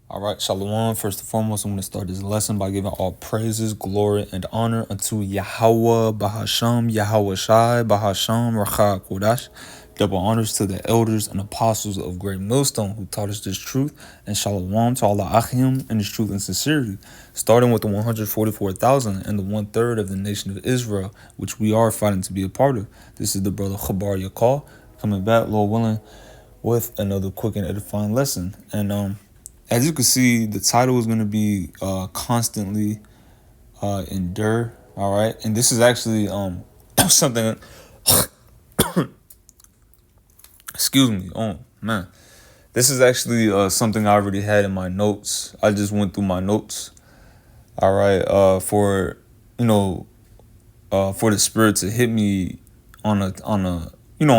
All right, Shalom. First and foremost, I'm going to start this lesson by giving all praises, glory, and honor unto Yahweh, Bahasham, Yahweh Shai, Bahasham, Racha Kodash. Double honors to the elders and apostles of Great Millstone who taught us this truth, and Shalom to all the Achim and this truth and sincerity, starting with the 144,000 and the one-third of the nation of Israel, which we are fighting to be a part of. This is the brother Chabar Yakal coming back, Lord willing, with another quick and edifying lesson. And as you can see, the title is going to be constantly endure. All right, and this is actually something. Excuse me. Oh man, this is actually something I already had in my notes. I just went through my notes. All right, for for the spirit to hit me on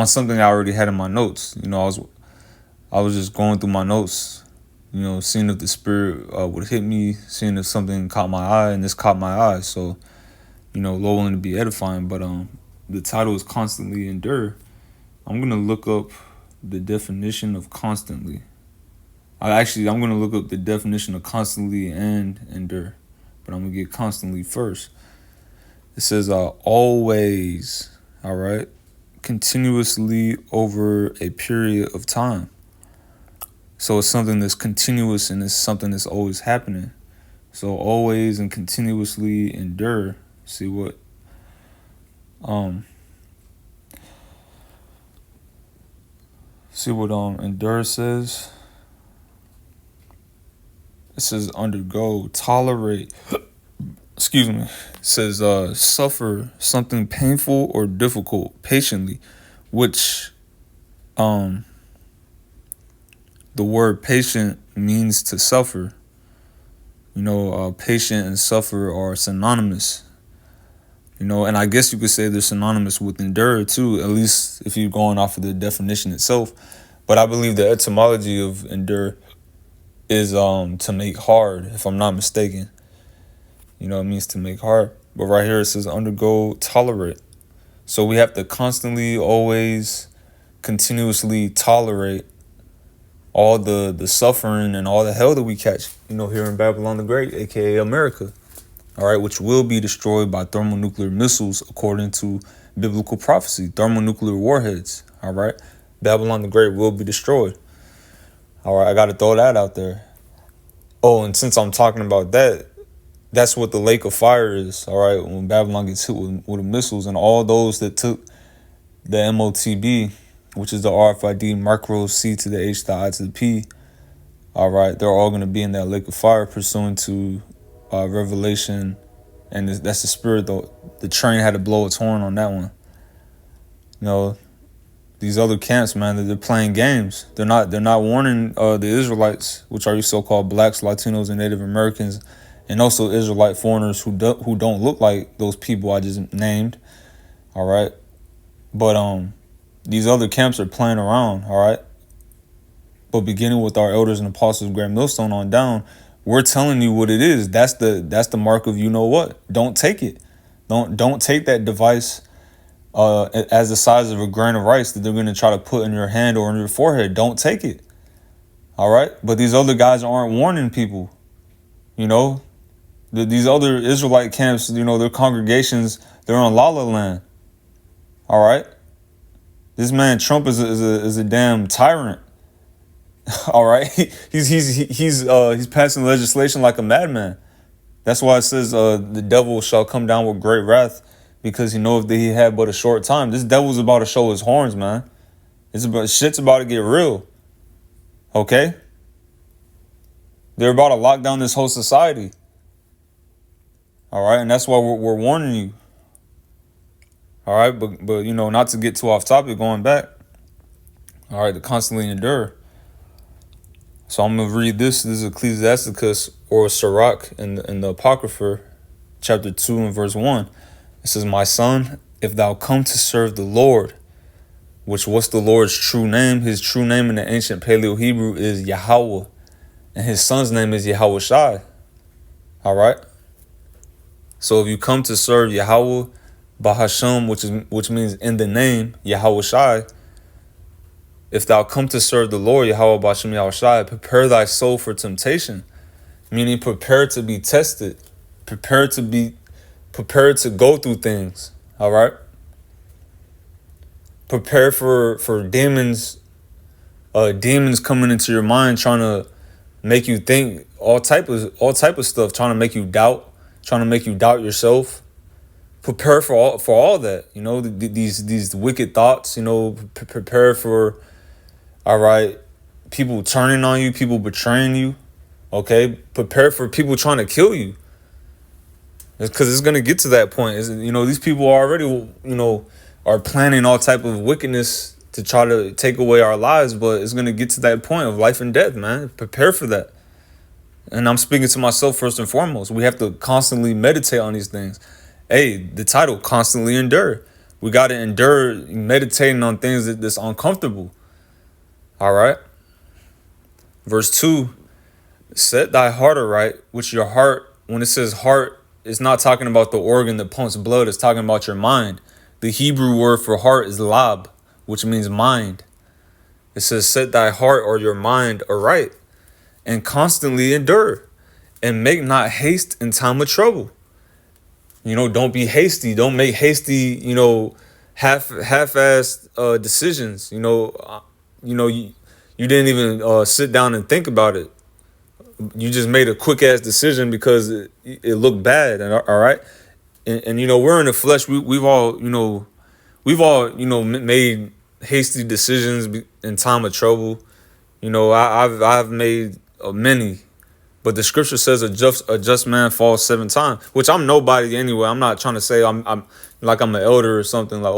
something I already had in my notes. I was just going through my notes. Seeing if the spirit would hit me, seeing if something caught my eye, and this caught my eye. So, Lord willing to be edifying. But the title is constantly endure. I'm gonna look up the definition of constantly. I'm gonna look up the definition of constantly and endure, but I'm gonna get constantly first. It says always. All right, continuously over a period of time. So it's something that's continuous and it's something that's always happening. So always and continuously endure. See what endure says. It says undergo, tolerate. Excuse me. It says suffer something painful or difficult patiently, which the word patient means to suffer. Patient and suffer are synonymous. And I guess you could say they're synonymous with endure too, at least if you're going off of the definition itself. But I believe the etymology of endure is to make hard, if I'm not mistaken. It means to make hard. But right here it says undergo, tolerate. So we have to constantly, always, continuously tolerate all the suffering and all the hell that we catch, here in Babylon the Great, aka America. All right, which will be destroyed by thermonuclear missiles according to biblical prophecy, thermonuclear warheads. All right, Babylon the Great will be destroyed. All right, I got to throw that out there. Oh, and since I'm talking about that, that's what the lake of fire is. All right, when Babylon gets hit with the missiles, and all those that took the MOTB, which is the RFID micro C to the H, the I to the P. All right, they're all going to be in that lake of fire pursuant to Revelation, and that's the spirit. Though the train had to blow its horn on that one. These other camps, man, they're playing games. They're not warning the Israelites, which are you so-called blacks, Latinos, and Native Americans, and also Israelite foreigners who don't look like those people I just named. All right, but these other camps are playing around. All right. But beginning with our elders and apostles of Great Millstone on down, we're telling you what it is. That's the mark of what. Don't take it. Don't take that device as the size of a grain of rice that they're going to try to put in your hand or in your forehead. Don't take it. All right? But these other guys aren't warning people. These other Israelite camps, their congregations, they're on La La Land. All right? This man Trump is a damn tyrant. All right, he's passing legislation like a madman. That's why it says the devil shall come down with great wrath, because he knows that he had but a short time. This devil's about to show his horns, man. Shit's about to get real. Okay, they're about to lock down this whole society. All right, and that's why we're warning you. All right, but not to get too off topic. Going back. All right, to constantly endure. So I'm going to read this. This is Ecclesiasticus or Sirach in the Apocrypha, chapter 2 and verse 1. It says, my son, if thou come to serve the Lord, what's the Lord's true name? His true name in the ancient Paleo Hebrew is Yahweh. And his son's name is Yahweh Shai. All right? So if you come to serve Yahweh, Bahasham, which means in the name, Yahweh Shai, If thou come to serve the Lord, Yahweh Bashem Yahushai, prepare thy soul for temptation. Meaning prepare to be tested. Prepare to go through things. All right? Prepare for demons coming into your mind, trying to make you think all type of stuff, trying to make you doubt yourself. Prepare for all that, these wicked thoughts, prepare for, all right, people turning on you, people betraying you, okay? Prepare for people trying to kill you, because it's going to get to that point. These people already, are planning all type of wickedness to try to take away our lives, but it's going to get to that point of life and death, man. Prepare for that. And I'm speaking to myself first and foremost. We have to constantly meditate on these things. Hey, the title, constantly endure. We got to endure meditating on things that's uncomfortable. All right. Verse 2, set thy heart aright, which your heart, when it says heart, it's not talking about the organ that pumps blood. It's talking about your mind. The Hebrew word for heart is lab, which means mind. It says set thy heart or your mind aright and constantly endure and make not haste in time of trouble. Don't be hasty. Don't make hasty, half-assed decisions. You didn't even sit down and think about it. You just made a quick-ass decision because it looked bad. And all right, and we're in the flesh. We've all made hasty decisions in time of trouble. I've made many. But the scripture says a just man falls 7 times, which I'm nobody anyway. I'm not trying to say I'm like I'm an elder or something, like,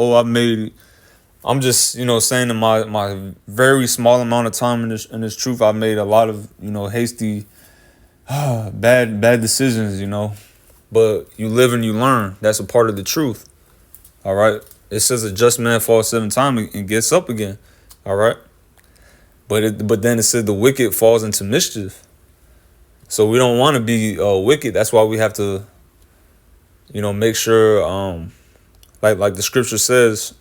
I'm just, saying in my very small amount of time in this truth, I've made a lot of, hasty, bad decisions, but you live and you learn. That's a part of the truth. All right. It says a just man falls 7 times and gets up again. All right. But then it said the wicked falls into mischief. So we don't want to be wicked. That's why we have to, make sure, like the scripture says,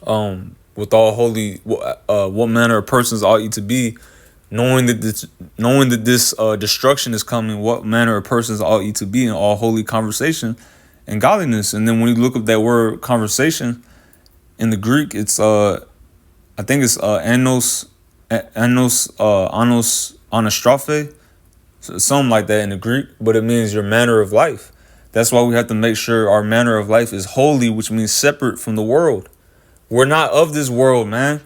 with all holy, what manner of persons ought ye to be, knowing that this destruction is coming. What manner of persons ought ye to be in all holy conversation and godliness. And then when you look up that word conversation in the Greek, it's I think it's anos anastrophe. Something like that in the Greek, but it means your manner of life. That's why we have to make sure our manner of life is holy, which means separate from the world. We're not of this world, man.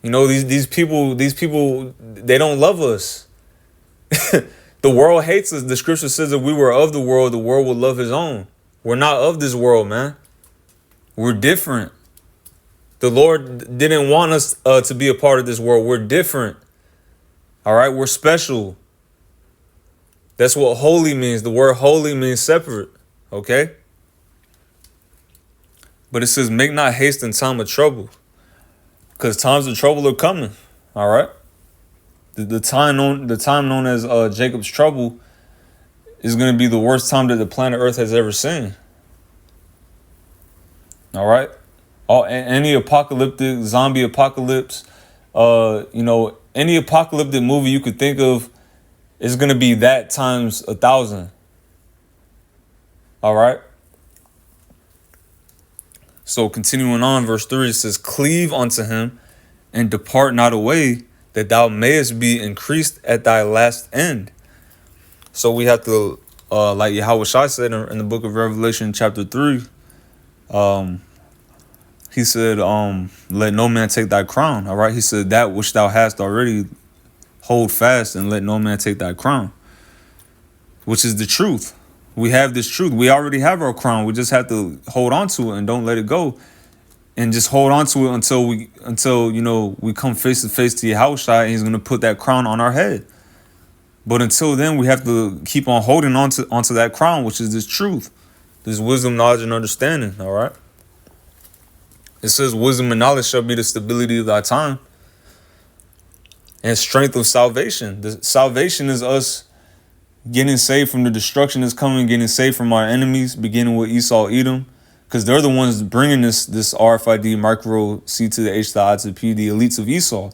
These people, they don't love us. The world hates us. The scripture says if we were of the world would love his own. We're not of this world, man. We're different. The Lord didn't want us to be a part of this world. We're different. All right, we're special. That's what holy means. The word holy means separate, okay? But it says, make not haste in time of trouble, because times of trouble are coming, all right? The time known as Jacob's trouble is going to be the worst time that the planet Earth has ever seen, all right? Any apocalyptic, zombie apocalypse, any apocalyptic movie you could think of, it's going to be that times 1,000. All right. So continuing on, verse 3, it says, cleave unto him and depart not away, that thou mayest be increased at thy last end. So we have to, like Yahweh Shai said in the book of Revelation, chapter 3, he said, let no man take thy crown. All right. He said, that which thou hast already, hold fast and let no man take thy crown, which is the truth. We have this truth. We already have our crown. We just have to hold on to it and don't let it go, and just hold on to it until we come face to face to Yahushua, and he's going to put that crown on our head. But until then, we have to keep on holding onto that crown, which is this truth, this wisdom, knowledge, and understanding. All right. It says wisdom and knowledge shall be the stability of thy time, and strength of salvation. The salvation is us getting saved from the destruction that's coming, getting saved from our enemies, beginning with Esau, Edom, because they're the ones bringing this RFID micro C to the H to the I to the P, the elites of Esau.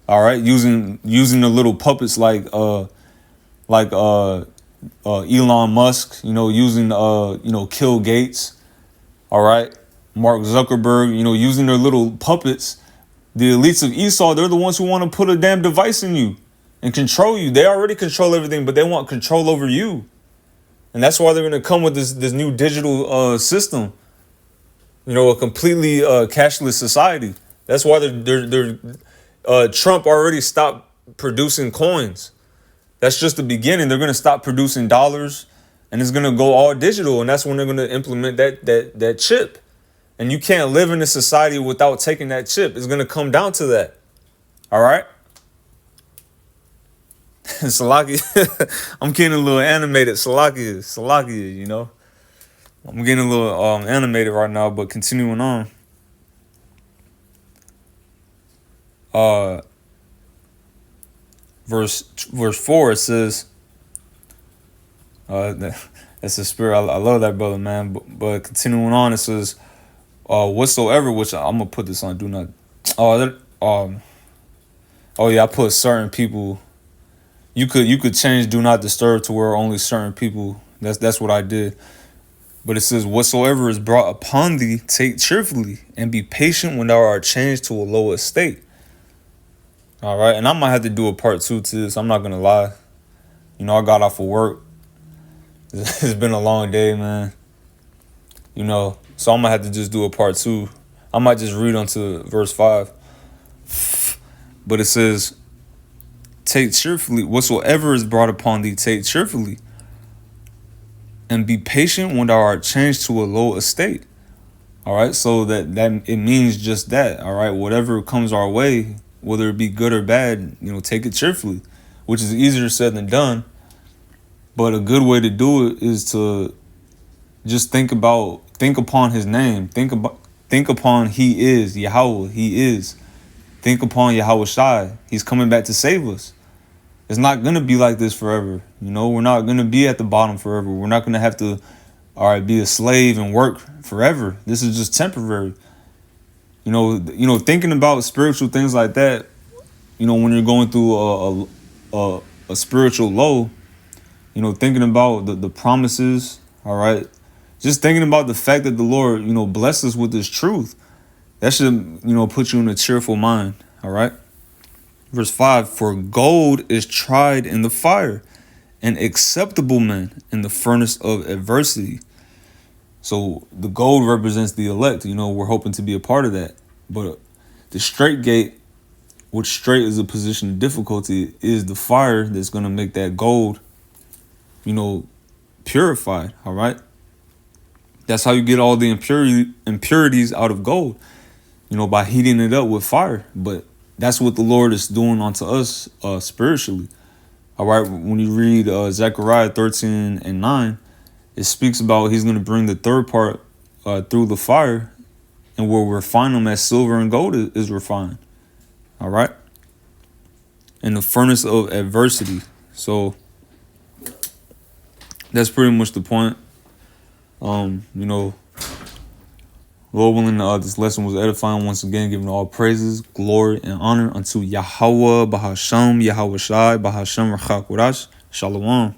All right, using the little puppets like Elon Musk, using Kill Gates, all right, Mark Zuckerberg, using their little puppets. The elites of Esau, they're the ones who want to put a damn device in you and control you. They already control everything, but they want control over you. And that's why they're going to come with this new digital system. A completely cashless society. That's why Trump already stopped producing coins. That's just the beginning. They're going to stop producing dollars, and it's going to go all digital. And that's when they're going to implement that chip. And you can't live in a society without taking that chip. It's going to come down to that. All right? Salaki, I'm getting a little animated. Salaki, I'm getting a little animated right now, but continuing on. Verse 4, it says, that's the spirit. I love that, brother, man. But continuing on, it says, whatsoever, which I'm gonna put this on. Do not. I put certain people. You could change do not disturb to where only certain people. That's what I did. But it says, whatsoever is brought upon thee, take cheerfully, and be patient when thou art changed to a lower estate. All right, and I might have to do a part 2 to this. I'm not gonna lie. I got off of work. It's been a long day, man. So I'm gonna have to just do a part 2. I might just read onto verse 5. But it says, take cheerfully, whatsoever is brought upon thee, take cheerfully, and be patient when thou art changed to a low estate. All right, so that it means just that. All right, whatever comes our way, whether it be good or bad, take it cheerfully, which is easier said than done. But a good way to do it is to just think upon his name. Think upon he is Yahweh. He is. Think upon Yahweh Shai. He's coming back to save us. It's not going to be like this forever. We're not going to be at the bottom forever. We're not going to have to, be a slave and work forever. This is just temporary. Thinking about spiritual things like that, when you're going through a spiritual low, thinking about the promises, all right, just thinking about the fact that the Lord, blessed us with this truth, that should, put you in a cheerful mind, all right? Verse 5, for gold is tried in the fire, and acceptable men in the furnace of adversity. So the gold represents the elect. We're hoping to be a part of that. But the straight gate, which straight is a position of difficulty, is the fire that's going to make that gold, purified, all right? That's how you get all the impurities out of gold, by heating it up with fire. But that's what the Lord is doing unto us spiritually. All right, when you read Zechariah 13:9, it speaks about he's going to bring the third part through the fire, and we'll refine them as silver and gold is refined. All right, in the furnace of adversity. So that's pretty much the point. Lord willing, this lesson was edifying once again, giving all praises, glory, and honor unto Yahweh, Bahasham, Yahweh Shai, Bahasham, Rachak Wadash, Shalom.